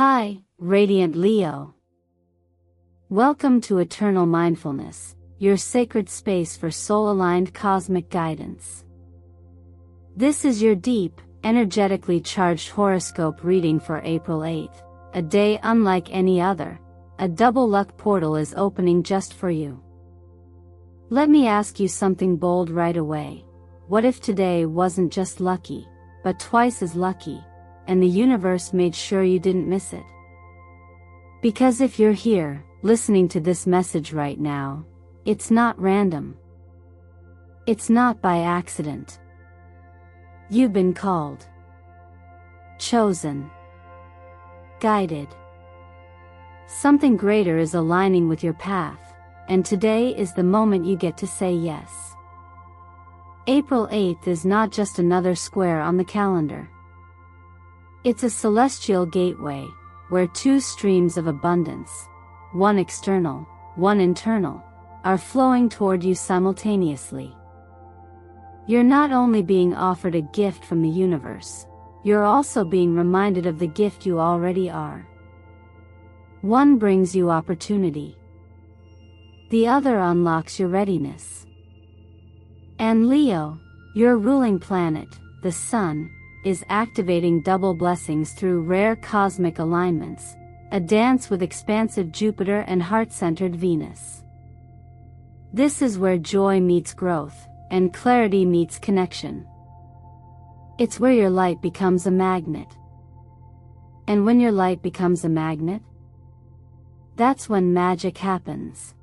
Hi, Radiant Leo. Welcome to Eternal Mindfulness, your sacred space for soul-aligned cosmic guidance. This is your deep, energetically charged horoscope reading for April 8th, a day unlike any other. A double luck portal is opening just for you. Let me ask you something bold right away. What if today wasn't just lucky, but twice as lucky, and the universe made sure you didn't miss it? Because if you're here, listening to this message right now, it's not random. It's not by accident. You've been called, chosen, guided. Something greater is aligning with your path, and today is the moment you get to say yes. April 8th is not just another square on the calendar. It's a celestial gateway, where two streams of abundance, one external, one internal, are flowing toward you simultaneously. You're not only being offered a gift from the universe, you're also being reminded of the gift you already are. One brings you opportunity. The other unlocks your readiness. And Leo, your ruling planet, the Sun, is activating double blessings through rare cosmic alignments, a dance with expansive Jupiter and heart-centered Venus. This is where joy meets growth, and clarity meets connection. It's where your light becomes a magnet. And when your light becomes a magnet, that's when magic happens.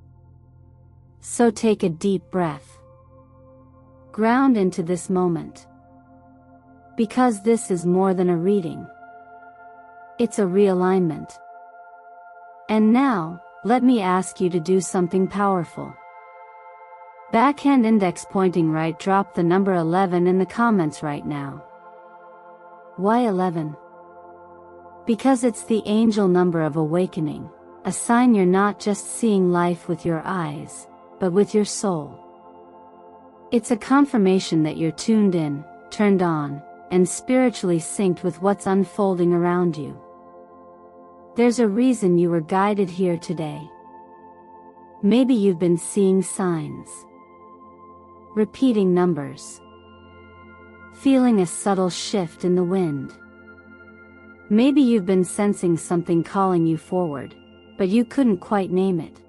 So take a deep breath. Ground into this moment. Because this is more than a reading. It's a realignment. And now, let me ask you to do something powerful. Backhand index pointing right, drop the number 11 in the comments right now. Why 11? Because it's the angel number of awakening, a sign you're not just seeing life with your eyes, but with your soul. It's a confirmation that you're tuned in, turned on, and spiritually synced with what's unfolding around you. There's a reason you were guided here today. Maybe you've been seeing signs, repeating numbers, feeling a subtle shift in the wind. Maybe you've been sensing something calling you forward, but you couldn't quite name it.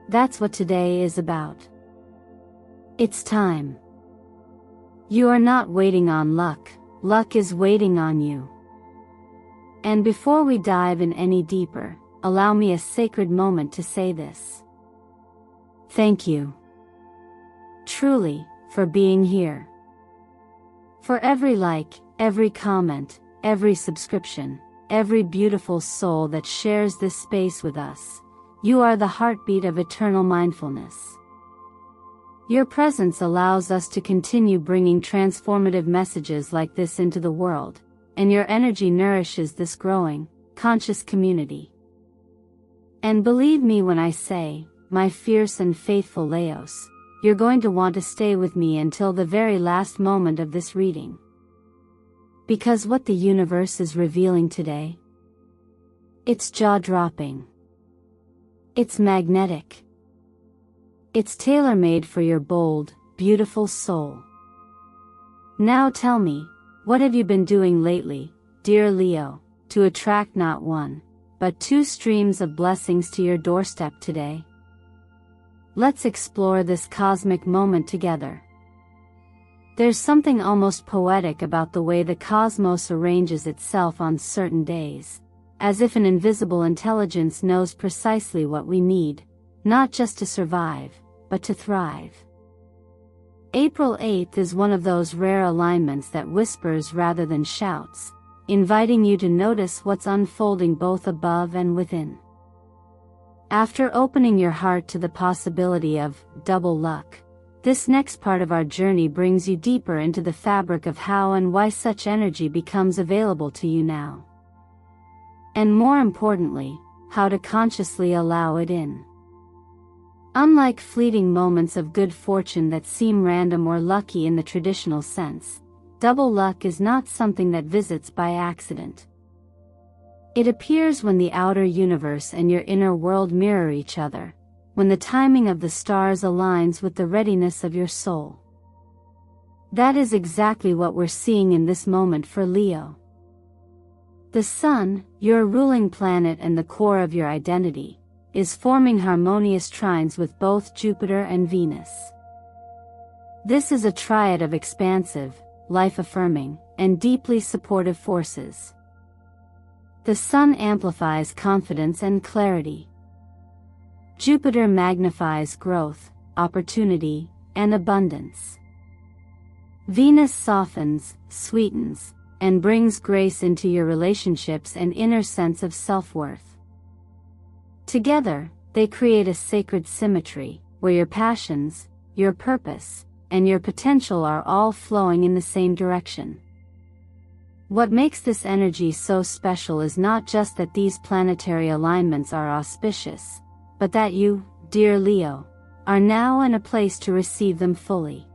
That's what today is about. It's time. You are not waiting on luck, luck is waiting on you. And before we dive in any deeper, allow me a sacred moment to say this. Thank you. Truly, for being here. For every like, every comment, every subscription, every beautiful soul that shares this space with us. You are the heartbeat of eternal mindfulness. Your presence allows us to continue bringing transformative messages like this into the world, and your energy nourishes this growing, conscious community. And believe me when I say, my fierce and faithful Leos, you're going to want to stay with me until the very last moment of this reading. Because what the universe is revealing today, it's jaw-dropping. It's magnetic. It's tailor-made for your bold, beautiful soul. Now tell me, what have you been doing lately, dear Leo, to attract not one, but two streams of blessings to your doorstep today? Let's explore this cosmic moment together. There's something almost poetic about the way the cosmos arranges itself on certain days, as if an invisible intelligence knows precisely what we need, not just to survive, but to thrive. April 8th is one of those rare alignments that whispers rather than shouts, inviting you to notice what's unfolding both above and within. After opening your heart to the possibility of double luck, this next part of our journey brings you deeper into the fabric of how and why such energy becomes available to you now. And more importantly, how to consciously allow it in. Unlike fleeting moments of good fortune that seem random or lucky in the traditional sense, double luck is not something that visits by accident. It appears when the outer universe and your inner world mirror each other, when the timing of the stars aligns with the readiness of your soul. That is exactly what we're seeing in this moment for Leo. The Sun, your ruling planet and the core of your identity, is forming harmonious trines with both Jupiter and Venus. This is a triad of expansive, life-affirming, and deeply supportive forces. The Sun amplifies confidence and clarity. Jupiter magnifies growth, opportunity, and abundance. Venus softens, sweetens, and brings grace into your relationships and inner sense of self-worth. Together, they create a sacred symmetry, where your passions, your purpose, and your potential are all flowing in the same direction. What makes this energy so special is not just that these planetary alignments are auspicious, but that you, dear Leo, are now in a place to receive them fully.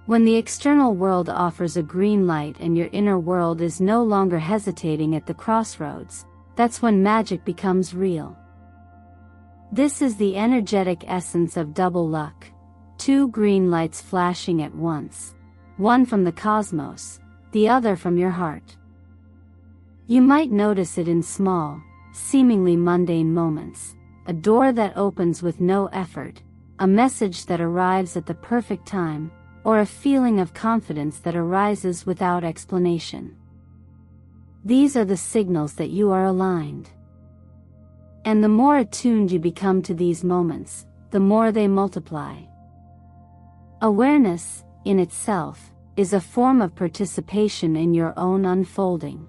When the external world offers a green light and your inner world is no longer hesitating at the crossroads, that's when magic becomes real. This is the energetic essence of double luck, two green lights flashing at once, one from the cosmos, the other from your heart. You might notice it in small, seemingly mundane moments. A door that opens with no effort, a message that arrives at the perfect time, or a feeling of confidence that arises without explanation. These are the signals that you are aligned. And the more attuned you become to these moments, the more they multiply. Awareness, in itself, is a form of participation in your own unfolding.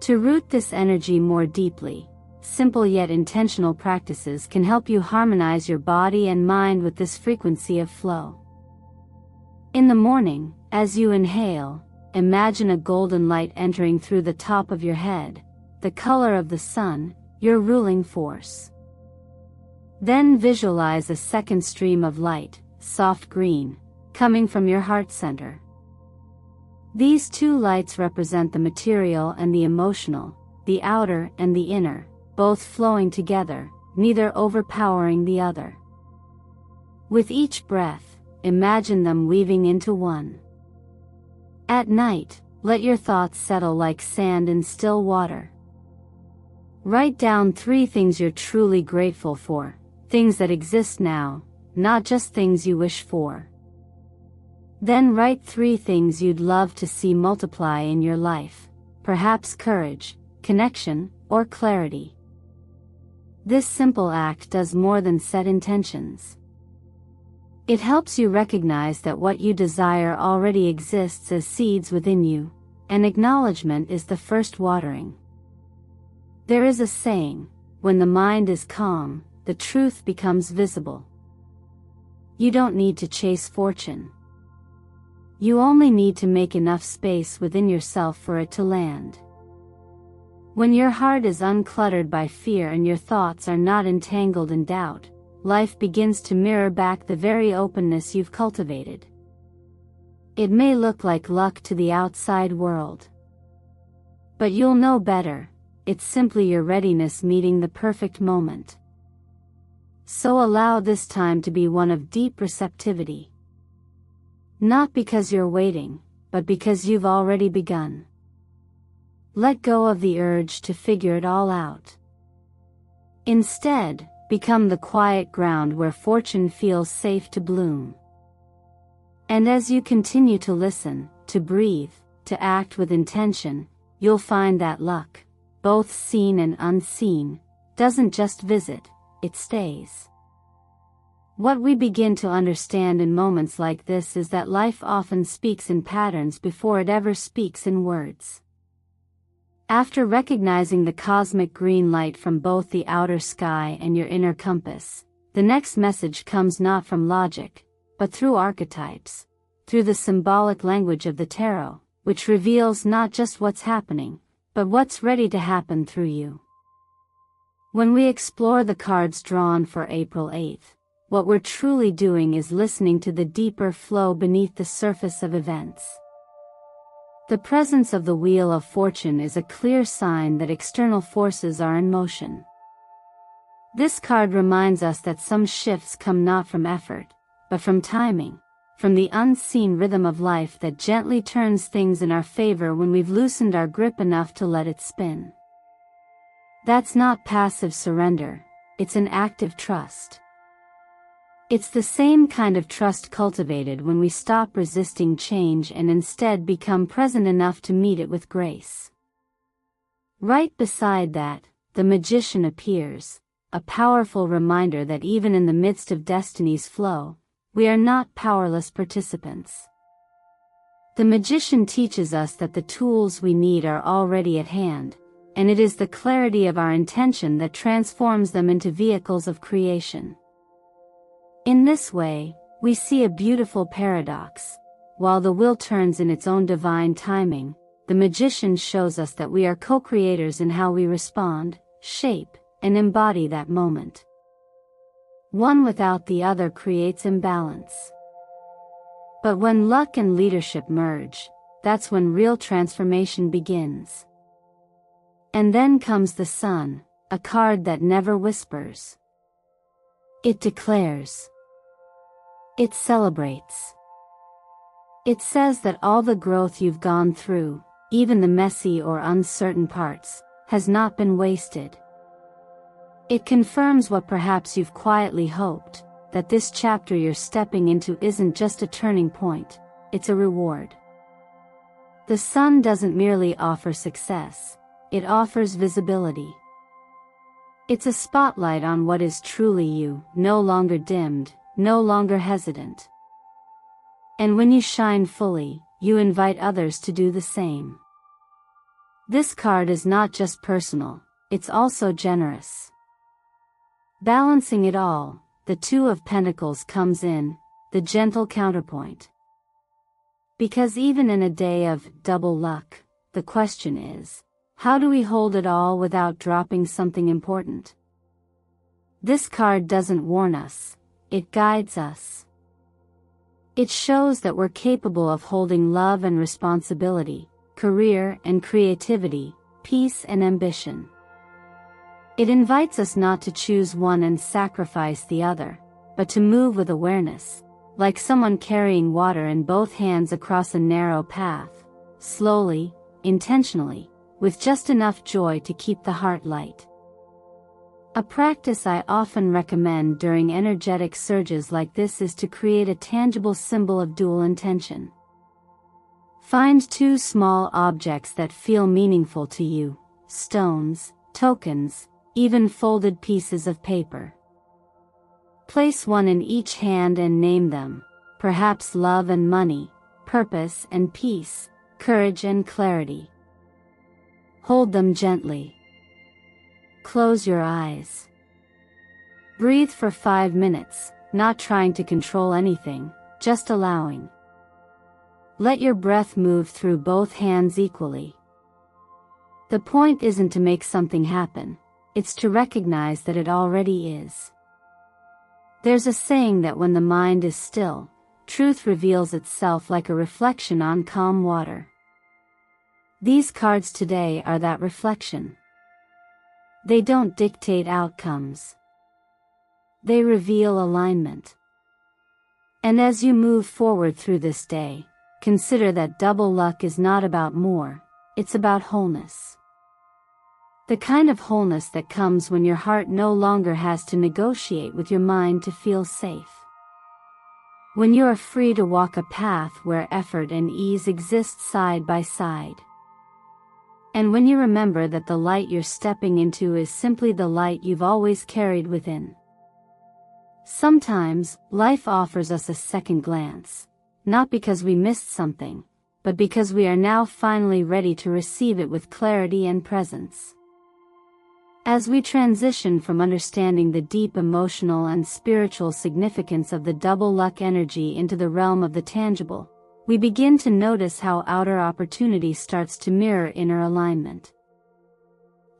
To root this energy more deeply, simple yet intentional practices can help you harmonize your body and mind with this frequency of flow. In the morning, as you inhale, imagine a golden light entering through the top of your head, the color of the sun, your ruling force. Then visualize a second stream of light, soft green, coming from your heart center. These two lights represent the material and the emotional, the outer and the inner, both flowing together, neither overpowering the other. With each breath, imagine them weaving into one. At night, let your thoughts settle like sand in still water. Write down 3 things you're truly grateful for, things that exist now, not just things you wish for. Then write 3 things you'd love to see multiply in your life, perhaps courage, connection, or clarity. This simple act does more than set intentions. It helps you recognize that what you desire already exists as seeds within you, and acknowledgement is the first watering. There is a saying, when the mind is calm, the truth becomes visible. You don't need to chase fortune. You only need to make enough space within yourself for it to land. When your heart is uncluttered by fear and your thoughts are not entangled in doubt, life begins to mirror back the very openness you've cultivated. It may look like luck to the outside world. But you'll know better, it's simply your readiness meeting the perfect moment. So allow this time to be one of deep receptivity. Not because you're waiting, but because you've already begun. Let go of the urge to figure it all out. Instead, become the quiet ground where fortune feels safe to bloom. And as you continue to listen, to breathe, to act with intention, you'll find that luck, both seen and unseen, doesn't just visit, it stays. What we begin to understand in moments like this is that life often speaks in patterns before it ever speaks in words. After recognizing the cosmic green light from both the outer sky and your inner compass, the next message comes not from logic, but through archetypes, through the symbolic language of the tarot, which reveals not just what's happening, but what's ready to happen through you. When we explore the cards drawn for April 8th, what we're truly doing is listening to the deeper flow beneath the surface of events. The presence of the Wheel of Fortune is a clear sign that external forces are in motion. This card reminds us that some shifts come not from effort, but from timing, from the unseen rhythm of life that gently turns things in our favor when we've loosened our grip enough to let it spin. That's not passive surrender, it's an active trust. It's the same kind of trust cultivated when we stop resisting change and instead become present enough to meet it with grace. Right beside that, the Magician appears, a powerful reminder that even in the midst of destiny's flow, we are not powerless participants. The Magician teaches us that the tools we need are already at hand, and it is the clarity of our intention that transforms them into vehicles of creation. In this way, we see a beautiful paradox. While the wheel turns in its own divine timing, the Magician shows us that we are co-creators in how we respond, shape, and embody that moment. One without the other creates imbalance. But when luck and leadership merge, that's when real transformation begins. And then comes the Sun, a card that never whispers. It declares. It celebrates. It says that all the growth you've gone through, even the messy or uncertain parts, has not been wasted. It confirms what perhaps you've quietly hoped, that this chapter you're stepping into isn't just a turning point, it's a reward. The Sun doesn't merely offer success, it offers visibility. It's a spotlight on what is truly you, no longer dimmed, no longer hesitant. And when you shine fully, you invite others to do the same. This card is not just personal, it's also generous. Balancing it all, the Two of Pentacles comes in, the gentle counterpoint. Because even in a day of double luck, the question is, how do we hold it all without dropping something important? This card doesn't warn us, it guides us. It shows that we're capable of holding love and responsibility, career and creativity, peace and ambition. It invites us not to choose one and sacrifice the other, but to move with awareness, like someone carrying water in both hands across a narrow path, slowly, intentionally, with just enough joy to keep the heart light. A practice I often recommend during energetic surges like this is to create a tangible symbol of dual intention. Find two small objects that feel meaningful to you, stones, tokens, even folded pieces of paper. Place one in each hand and name them, perhaps love and money, purpose and peace, courage and clarity. Hold them gently. Close your eyes. Breathe for 5 minutes, not trying to control anything, just allowing. Let your breath move through both hands equally. The point isn't to make something happen, it's to recognize that it already is. There's a saying that when the mind is still, truth reveals itself like a reflection on calm water. These cards today are that reflection. They don't dictate outcomes. They reveal alignment. And as you move forward through this day, consider that double luck is not about more, it's about wholeness. The kind of wholeness that comes when your heart no longer has to negotiate with your mind to feel safe. When you are free to walk a path where effort and ease exist side by side. And when you remember that the light you're stepping into is simply the light you've always carried within. Sometimes, life offers us a second glance, not because we missed something, but because we are now finally ready to receive it with clarity and presence. As we transition from understanding the deep emotional and spiritual significance of the double luck energy into the realm of the tangible, we begin to notice how outer opportunity starts to mirror inner alignment.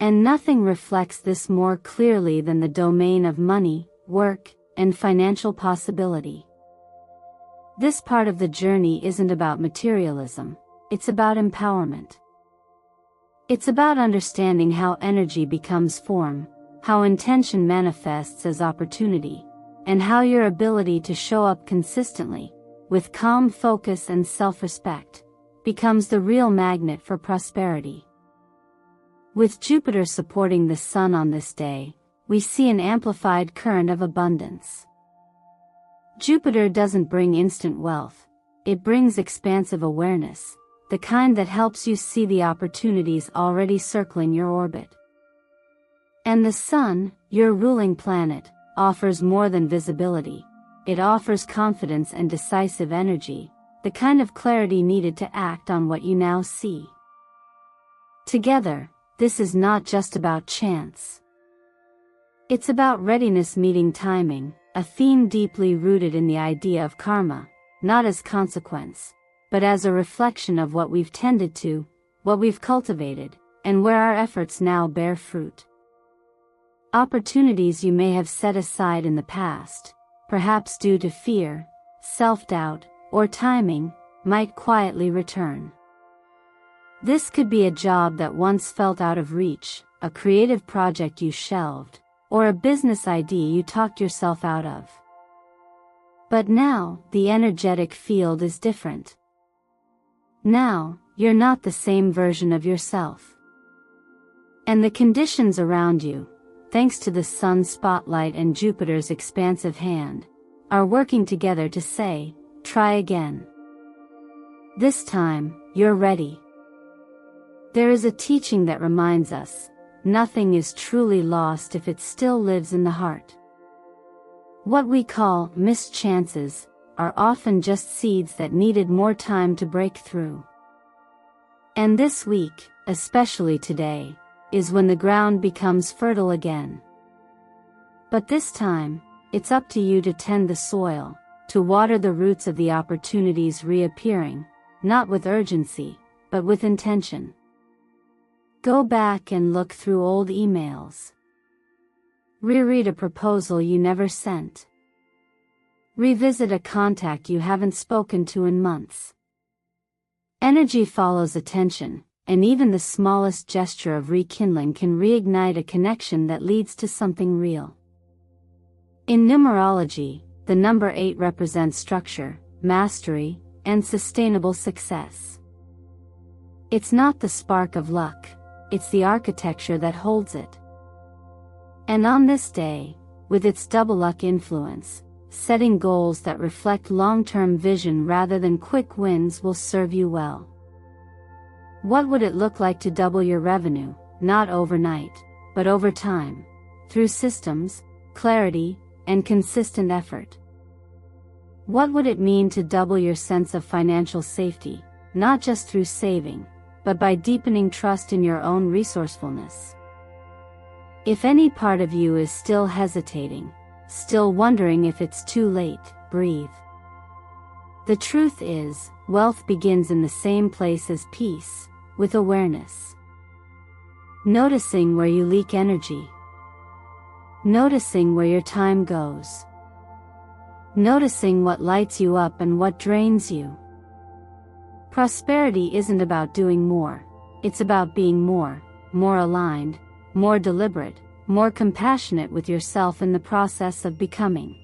And nothing reflects this more clearly than the domain of money, work, and financial possibility. This part of the journey isn't about materialism, it's about empowerment. It's about understanding how energy becomes form, how intention manifests as opportunity, and how your ability to show up consistently, with calm focus and self-respect, becomes the real magnet for prosperity. With Jupiter supporting the Sun on this day, we see an amplified current of abundance. Jupiter doesn't bring instant wealth, it brings expansive awareness, the kind that helps you see the opportunities already circling your orbit. And the Sun, your ruling planet, offers more than visibility. It offers confidence and decisive energy, the kind of clarity needed to act on what you now see. Together, this is not just about chance. It's about readiness meeting timing, a theme deeply rooted in the idea of karma, not as consequence, but as a reflection of what we've tended to, what we've cultivated, and where our efforts now bear fruit. Opportunities you may have set aside in the past, perhaps due to fear, self-doubt, or timing, might quietly return. This could be a job that once felt out of reach, a creative project you shelved, or a business idea you talked yourself out of. But now, the energetic field is different. Now, you're not the same version of yourself. And the conditions around you, thanks to the Sun's spotlight and Jupiter's expansive hand, are working together to say, try again. This time, you're ready. There is a teaching that reminds us, nothing is truly lost if it still lives in the heart. What we call missed chances are often just seeds that needed more time to break through. And this week, especially today, is when the ground becomes fertile again. But this time, it's up to you to tend the soil, to water the roots of the opportunities reappearing, not with urgency, but with intention. Go back and look through old emails. Reread a proposal you never sent. Revisit a contact you haven't spoken to in months. Energy follows attention, and even the smallest gesture of rekindling can reignite a connection that leads to something real. In numerology, the number 8 represents structure, mastery, and sustainable success. It's not the spark of luck, it's the architecture that holds it. And on this day, with its double luck influence, setting goals that reflect long-term vision rather than quick wins will serve you well. What would it look like to double your revenue, not overnight, but over time, through systems, clarity, and consistent effort? What would it mean to double your sense of financial safety, not just through saving, but by deepening trust in your own resourcefulness? If any part of you is still hesitating, still wondering if it's too late, breathe. The truth is, wealth begins in the same place as peace, with awareness. Noticing where you leak energy. Noticing where your time goes. Noticing what lights you up and what drains you. Prosperity isn't about doing more, it's about being more aligned, more deliberate, more compassionate with yourself in the process of becoming.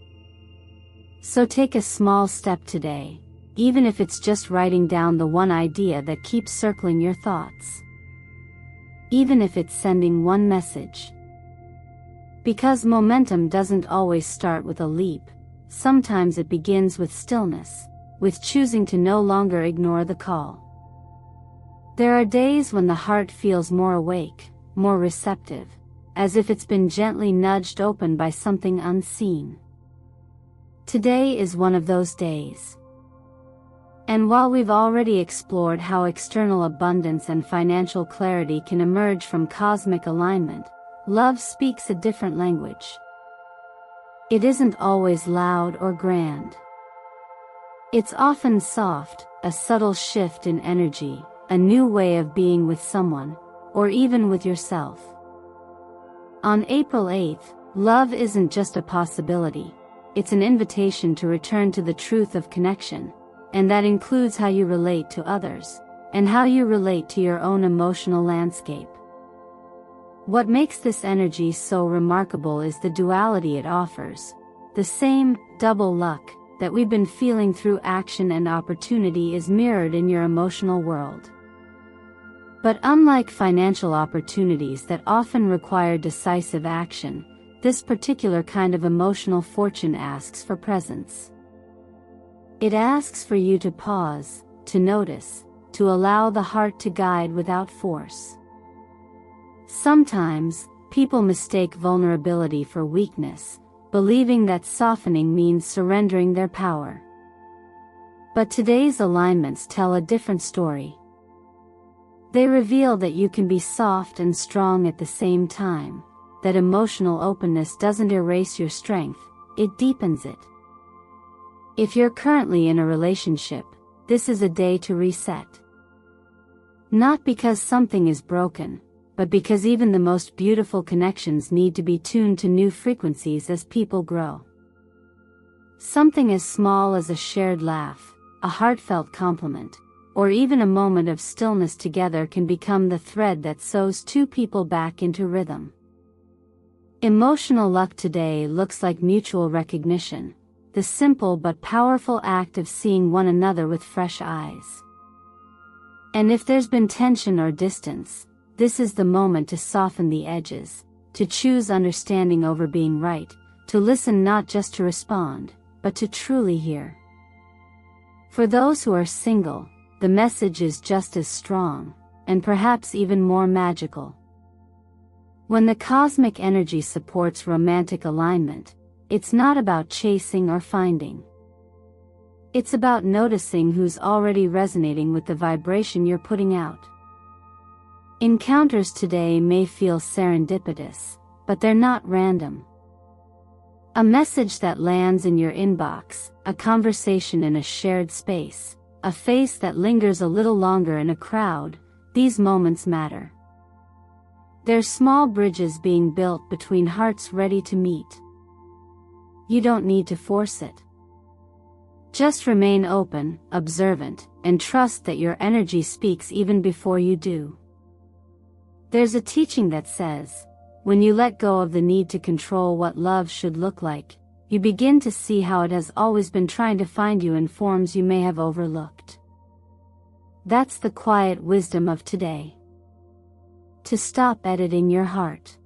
So take a small step today, even if it's just writing down the one idea that keeps circling your thoughts. Even if it's sending one message. Because momentum doesn't always start with a leap, sometimes it begins with stillness, with choosing to no longer ignore the call. There are days when the heart feels more awake, more receptive, as if it's been gently nudged open by something unseen. Today is one of those days. And while we've already explored how external abundance and financial clarity can emerge from cosmic alignment, love speaks a different language. It isn't always loud or grand. It's often soft, a subtle shift in energy, a new way of being with someone, or even with yourself. On April 8th, love isn't just a possibility, it's an invitation to return to the truth of connection, and that includes how you relate to others, and how you relate to your own emotional landscape. What makes this energy so remarkable is the duality it offers. The same double luck that we've been feeling through action and opportunity is mirrored in your emotional world. But unlike financial opportunities that often require decisive action, this particular kind of emotional fortune asks for presence. It asks for you to pause, to notice, to allow the heart to guide without force. Sometimes, people mistake vulnerability for weakness, believing that softening means surrendering their power. But today's alignments tell a different story. They reveal that you can be soft and strong at the same time, that emotional openness doesn't erase your strength, it deepens it. If you're currently in a relationship, this is a day to reset. Not because something is broken, but because even the most beautiful connections need to be tuned to new frequencies as people grow. Something as small as a shared laugh, a heartfelt compliment, or even a moment of stillness together can become the thread that sews two people back into rhythm. Emotional luck today looks like mutual recognition, the simple but powerful act of seeing one another with fresh eyes. And if there's been tension or distance, this is the moment to soften the edges, to choose understanding over being right, to listen not just to respond, but to truly hear. For those who are single, the message is just as strong, and perhaps even more magical. When the cosmic energy supports romantic alignment, it's not about chasing or finding. It's about noticing who's already resonating with the vibration you're putting out. Encounters today may feel serendipitous, but they're not random. A message that lands in your inbox, a conversation in a shared space, a face that lingers a little longer in a crowd, these moments matter. They're small bridges being built between hearts ready to meet. You don't need to force it. Just remain open, observant, and trust that your energy speaks even before you do. There's a teaching that says, when you let go of the need to control what love should look like, you begin to see how it has always been trying to find you in forms you may have overlooked. That's the quiet wisdom of today. To stop editing your heart.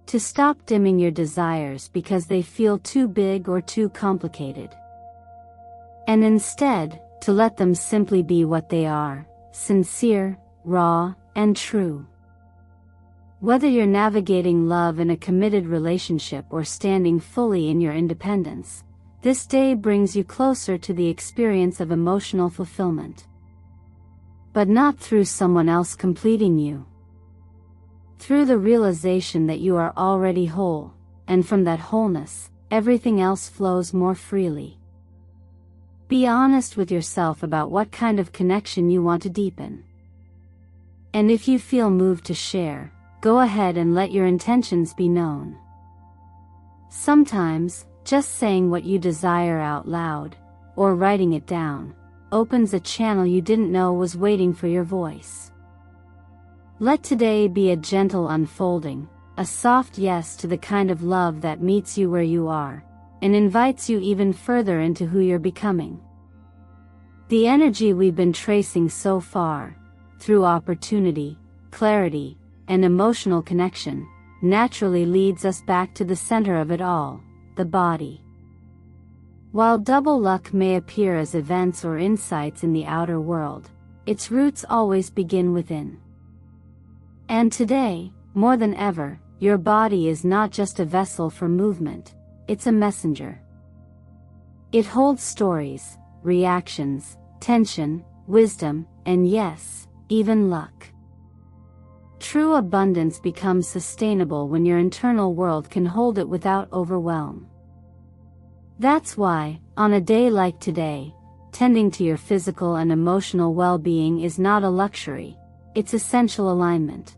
To stop dimming your desires because they feel too big or too complicated. And instead, to let them simply be what they are, sincere, raw, and true. Whether you're navigating love in a committed relationship or standing fully in your independence, this day brings you closer to the experience of emotional fulfillment. But not through someone else completing you. Through the realization that you are already whole, and from that wholeness, everything else flows more freely. Be honest with yourself about what kind of connection you want to deepen. And if you feel moved to share, go ahead and let your intentions be known. Sometimes, just saying what you desire out loud, or writing it down, opens a channel you didn't know was waiting for your voice. Let today be a gentle unfolding, a soft yes to the kind of love that meets you where you are, and invites you even further into who you're becoming. The energy we've been tracing so far, through opportunity, clarity, and emotional connection, naturally leads us back to the center of it all, the body. While double luck may appear as events or insights in the outer world, its roots always begin within. And today, more than ever, your body is not just a vessel for movement, it's a messenger. It holds stories, reactions, tension, wisdom, and yes, even luck. True abundance becomes sustainable when your internal world can hold it without overwhelm. That's why, on a day like today, tending to your physical and emotional well-being is not a luxury, it's essential alignment.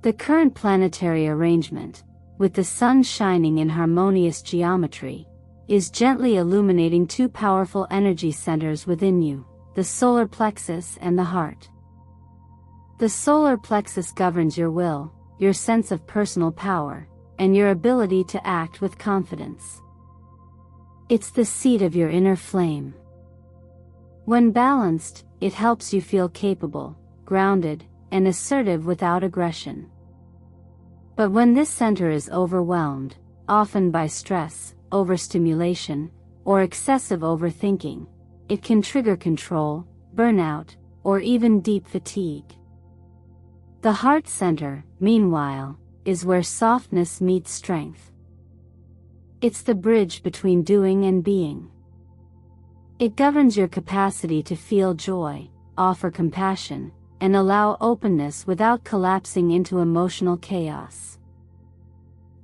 The current planetary arrangement, with the sun shining in harmonious geometry, is gently illuminating two powerful energy centers within you, the solar plexus and the heart. The solar plexus governs your will, your sense of personal power, and your ability to act with confidence. It's the seat of your inner flame. When balanced, it helps you feel capable, grounded, and assertive without aggression. But when this center is overwhelmed, often by stress, overstimulation, or excessive overthinking, it can trigger control, burnout, or even deep fatigue. The heart center, meanwhile, is where softness meets strength. It's the bridge between doing and being. It governs your capacity to feel joy, offer compassion, and allow openness without collapsing into emotional chaos.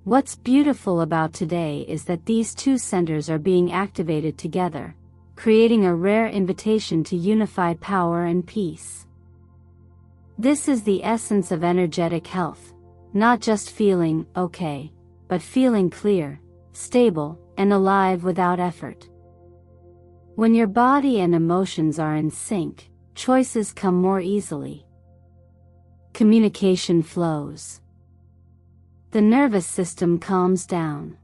What's beautiful about today is that these two centers are being activated together, creating a rare invitation to unify power and peace. This is the essence of energetic health, not just feeling okay, but feeling clear, stable, and alive without effort. When your body and emotions are in sync, choices come more easily. Communication flows. The nervous system calms down.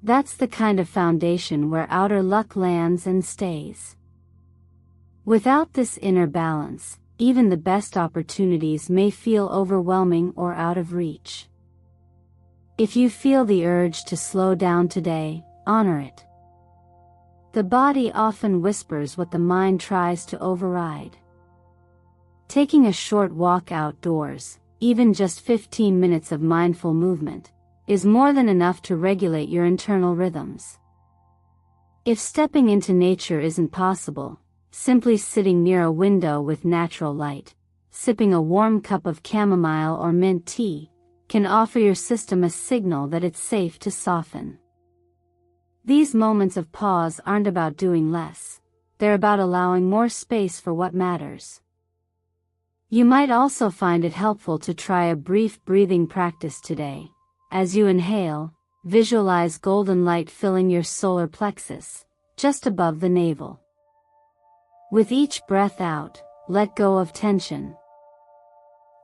That's the kind of foundation where outer luck lands and stays. Without this inner balance, even the best opportunities may feel overwhelming or out of reach. If you feel the urge to slow down today, honor it. The body often whispers what the mind tries to override. Taking a short walk outdoors, even just 15 minutes of mindful movement, is more than enough to regulate your internal rhythms. If stepping into nature isn't possible, simply sitting near a window with natural light, sipping a warm cup of chamomile or mint tea, can offer your system a signal that it's safe to soften. These moments of pause aren't about doing less, they're about allowing more space for what matters. You might also find it helpful to try a brief breathing practice today. As you inhale, visualize golden light filling your solar plexus, just above the navel. With each breath out, let go of tension.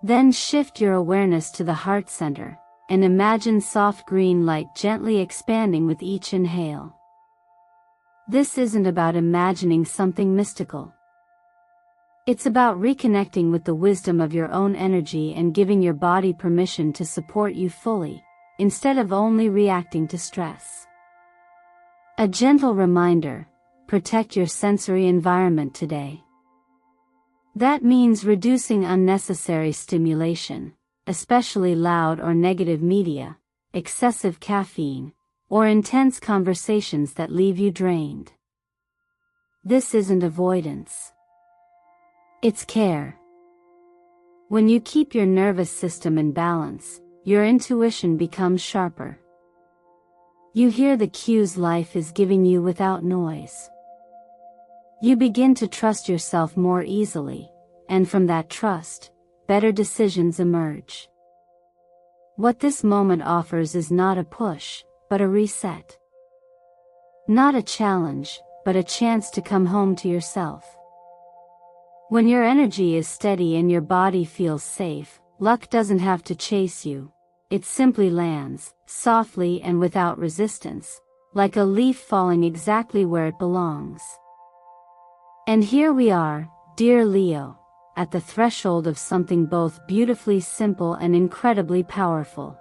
Then shift your awareness to the heart center, and imagine soft green light gently expanding with each inhale. This isn't about imagining something mystical. It's about reconnecting with the wisdom of your own energy and giving your body permission to support you fully, instead of only reacting to stress. A gentle reminder: protect your sensory environment today. That means reducing unnecessary stimulation, especially loud or negative media, excessive caffeine, or intense conversations that leave you drained. This isn't avoidance. It's care. When you keep your nervous system in balance, your intuition becomes sharper. You hear the cues life is giving you without noise. You begin to trust yourself more easily, and from that trust, better decisions emerge. What this moment offers is not a push, but a reset. Not a challenge, but a chance to come home to yourself. When your energy is steady and your body feels safe, luck doesn't have to chase you. It simply lands, softly and without resistance, like a leaf falling exactly where it belongs. And here we are, dear Leo, at the threshold of something both beautifully simple and incredibly powerful.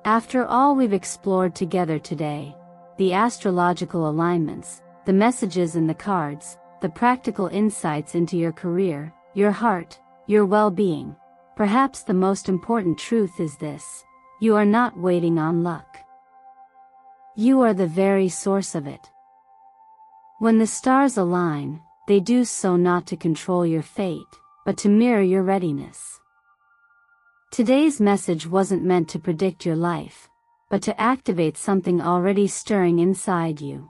After all we've explored together today, the astrological alignments, the messages in the cards, the practical insights into your career, your heart, your well-being, perhaps the most important truth is this: you are not waiting on luck. You are the very source of it. When the stars align, they do so not to control your fate, but to mirror your readiness. Today's message wasn't meant to predict your life, but to activate something already stirring inside you.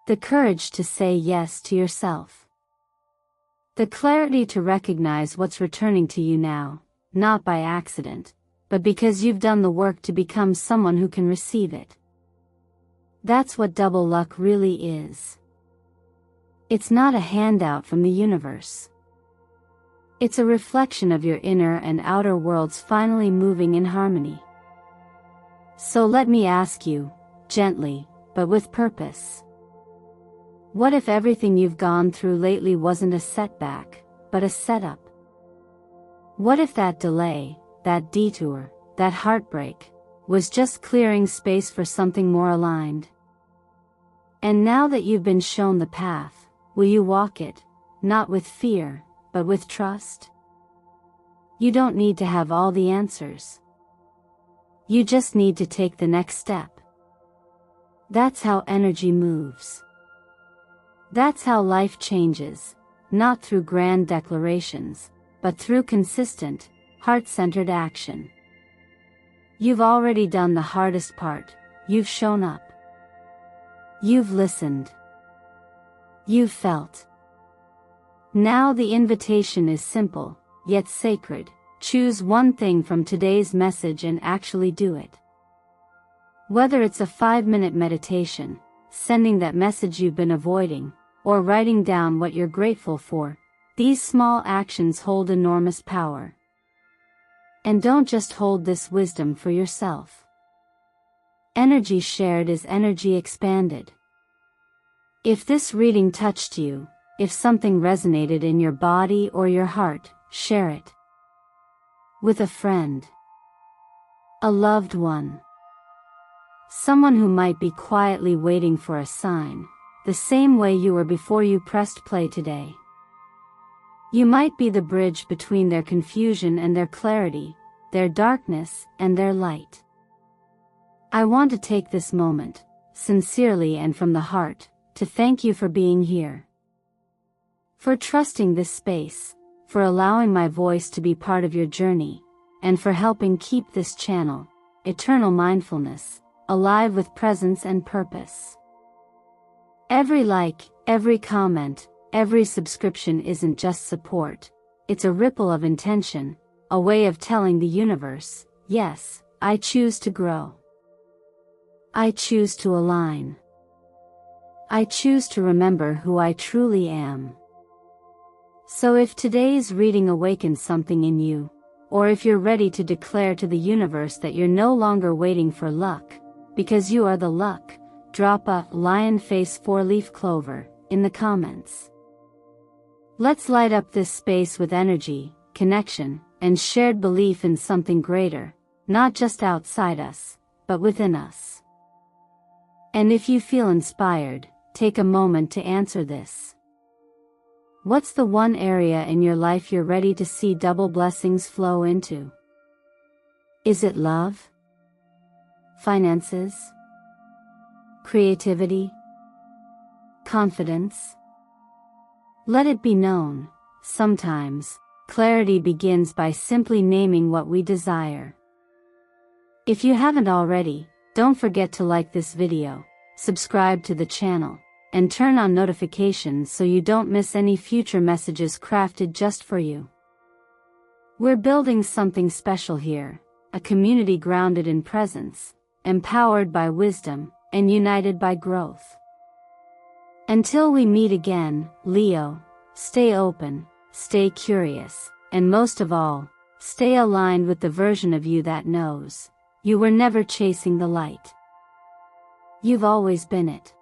The courage to say yes to yourself. The clarity to recognize what's returning to you now, not by accident, but because you've done the work to become someone who can receive it. That's what double luck really is. It's not a handout from the universe. It's a reflection of your inner and outer worlds finally moving in harmony. So let me ask you, gently, but with purpose. What if everything you've gone through lately wasn't a setback, but a setup? What if that delay, that detour, that heartbreak, was just clearing space for something more aligned? And now that you've been shown the path, will you walk it, not with fear, but with trust? You don't need to have all the answers. You just need to take the next step. That's how energy moves. That's how life changes, not through grand declarations, but through consistent, heart-centered action. You've already done the hardest part. You've shown up. You've listened. You've felt. Now the invitation is simple, yet sacred. Choose one thing from today's message and actually do it. Whether it's a 5-minute meditation, sending that message you've been avoiding, or writing down what you're grateful for, these small actions hold enormous power. And don't just hold this wisdom for yourself. Energy shared is energy expanded. If this reading touched you, if something resonated in your body or your heart, share it. With a friend. A loved one. Someone who might be quietly waiting for a sign, the same way you were before you pressed play today. You might be the bridge between their confusion and their clarity, their darkness and their light. I want to take this moment, sincerely and from the heart, to thank you for being here. For trusting this space, for allowing my voice to be part of your journey, and for helping keep this channel, Eternal Mindfulness, alive with presence and purpose. Every like, every comment, every subscription isn't just support, it's a ripple of intention, a way of telling the universe, yes, I choose to grow. I choose to align. I choose to remember who I truly am. So if today's reading awakens something in you, or if you're ready to declare to the universe that you're no longer waiting for luck, because you are the luck, drop a lion face 4-leaf clover in the comments. Let's light up this space with energy, connection, and shared belief in something greater, not just outside us, but within us. And if you feel inspired, take a moment to answer this. What's the one area in your life you're ready to see double blessings flow into? Is it love? Finances? Creativity? Confidence? Let it be known, sometimes, clarity begins by simply naming what we desire. If you haven't already, don't forget to like this video, subscribe to the channel, and turn on notifications so you don't miss any future messages crafted just for you. We're building something special here, a community grounded in presence, empowered by wisdom, and united by growth. Until we meet again, Leo, stay open, stay curious, and most of all, stay aligned with the version of you that knows, you were never chasing the light. You've always been it.